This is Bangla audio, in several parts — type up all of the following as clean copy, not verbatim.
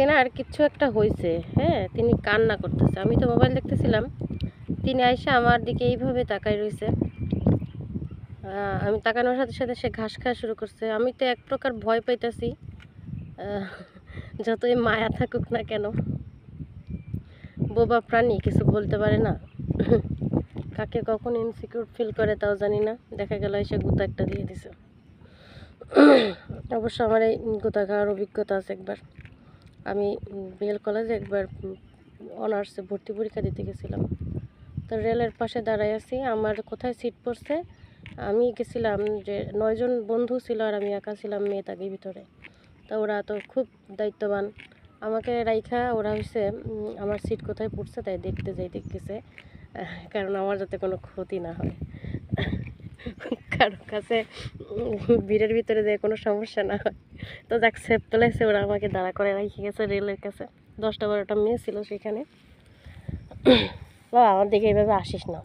আজকে না আর কিছু একটা হয়েছে। হ্যাঁ, তিনি কান্না করতেছে। আমি তো মোবাইল দেখতেছিলাম, তিনি আইসা আমার দিকে এইভাবে তাকাই রয়েছে। আমি তাকানোর সাথে সাথে সে ঘাস খাওয়া শুরু করছে। আমি তো এক প্রকার ভয় পাইতেছি, যতই মায়া থাকুক না কেন। বোবা প্রাণী, কিছু বলতে পারে না। কাকে কখন ইনসিকিউর ফিল করে তাও জানি না। দেখা গেল এসে গুতা একটা দিয়ে দিছে। অবশ্য আমার এই গুতা খাওয়ার অভিজ্ঞতা আছে। একবার আমি বিএল কলেজে একবার অনার্সে ভর্তি পরীক্ষা দিতে গেছিলাম। তো রেলের পাশে দাঁড়াই আছি, আমার কোথায় সিট পড়ছে। আমি গেছিলাম যে 9 জন বন্ধু ছিল আর আমি একা ছিলাম মেয়ে তাকে ভিতরে। তো ওরা তো খুব দায়িত্ববান, আমাকে রাইখা ওরা হচ্ছে আমার সিট কোথায় পড়ছে তাই দেখতে যাইতে গেছে, কারণ আমার যাতে কোনো ক্ষতি না হয়, কারো কাছে ভিড়ের ভিতরে যে কোনো সমস্যা না হয়। তো যাক সেফ তোলাইছে, ওরা আমাকে দাঁড়া করে রেখে গেছে রেলের কাছে। 10টা-12টা মেয়ে ছিল সেখানে। বাবা আমার দিকে এইভাবে আসিস না,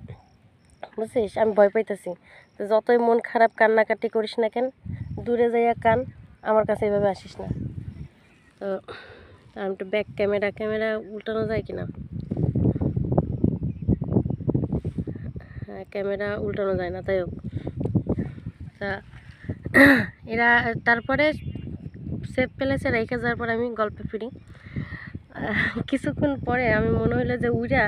বুঝছিস, আমি ভয় পাইতেছি। তো যতই মন খারাপ কান্নাকাটি করিস না কেন, দূরে যাইয়া কান, আমার কাছে এইভাবে আসিস না। তো আমি একটু ব্যাক ক্যামেরা উল্টানো যায় কিনা, হ্যাঁ ক্যামেরা উল্টানো যায় না, তাই হোক। তা এরা তারপরে সেফ প্লেসে রেখে যাওয়ার পর আমি গল্পে ফিরি। কিছুক্ষণ পরে আমি মনে হইলো যে উইরা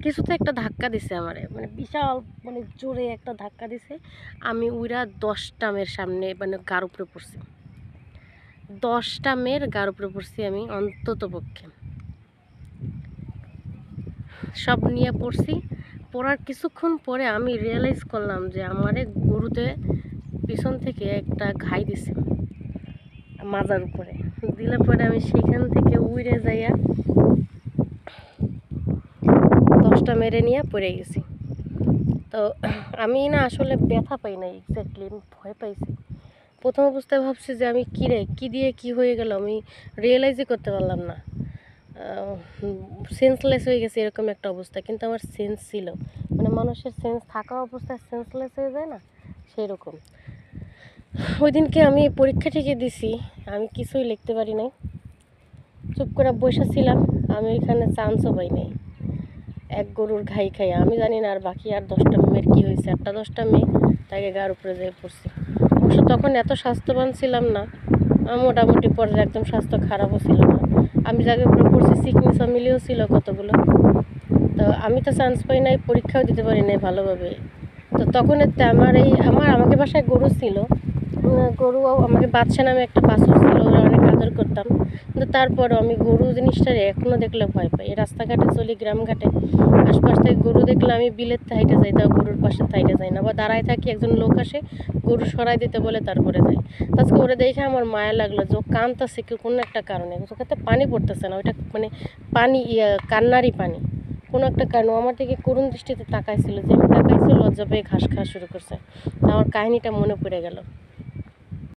কিছু তো একটা ধাক্কা দিছে আমারে, মানে বিশাল, মানে জোরে একটা ধাক্কা দিছে। আমি উইরা 10টা মেয়ের সামনে, মানে গার উপরে পড়ছি। 10টা মেয়ের গার উপরে পড়ছি আমি, অন্তত পক্ষে সব নিয়ে পড়ছি। পড়ার কিছুক্ষণ পরে আমি রিয়েলাইজ করলাম যে আমারে গরুতে পিছন থেকে একটা ঘাই দিছে মাজার উপরে দিলে। পরে আমি সেখান থেকে উড়ে যাইয়া 10টা মেরে নিয়ে পড়ে গেছি। তো আমি না আসলে ব্যথা পাই নাই এক্স্যাক্টলি, আমি ভয় পাইছি। প্রথম অবস্থায় ভাবছি যে আমি কী দিয়ে কী হয়ে গেল, আমি রিয়েলাইজই করতে পারলাম না। সেন্সলেস হয়ে গেছে এরকম একটা অবস্থা। কিন্তু আমার সেন্স ছিল, মানে মানুষের সেন্স থাকা অবস্থায় সেন্সলেস হয়ে যায় না, সেই রকম। ওই দিনকে আমি পরীক্ষা থেকে দিছি, আমি কিছুই লিখতে পারি নাই, চুপ করে বসেছিলাম। আমি ওইখানে চান্সও পাই নাই। এক গরুর ঘাই খাই আমি জানি না আর বাকি আর 10টা মেয়ের কী হয়েছে। 8টা-10টা মেয়ে তাকে গার উপরে যেয়ে পড়ছি। অবশ্য তখন এত স্বাস্থ্যবান ছিলাম না, মোটামুটি পর্যায়ে, একদম স্বাস্থ্য খারাপও ছিল না। আমি যাকে উপরে পড়ছি সিকনি ফ্যামিলিও ছিল কতগুলো। তো আমি তো চান্স পাই নাই, পরীক্ষাও দিতে পারি নাই ভালোভাবে। তো তখন আমাকে বাসায় গরু ছিল, গরু আমাকে বাদশা নামে একটা বাছুর ছিল, ওরা অনেক আদর করতাম। কিন্তু তারপরও আমি গরু জিনিসটারে এখনও দেখলে ভয় পাই। রাস্তাঘাটে চলি, গ্রামঘাটে, আশপাশ থেকে গরু দেখলে আমি বিলের থাইটে যাই, তাও গরুর পাশে থাইটে যাই না, বা দাঁড়ায় থাকি, একজন লোক আসে গরু সরাই দিতে বলে তারপরে যাই। আজকে ওরা দেখে আমার মায়া লাগলো যে ও কাঁদতেছে কি কোনো একটা কারণে, চোখেতে পানি পড়তেছে না, ওইটা মানে পানি কান্নারই পানি, কোনো একটা কারণ। আমার থেকে করুণ দৃষ্টিতে তাকাইছিল, যে আমি তাকাইছি লজ্জা পেয়ে ঘাস খাওয়া শুরু করছে। আমার কাহিনিটা মনে পড়ে গেল।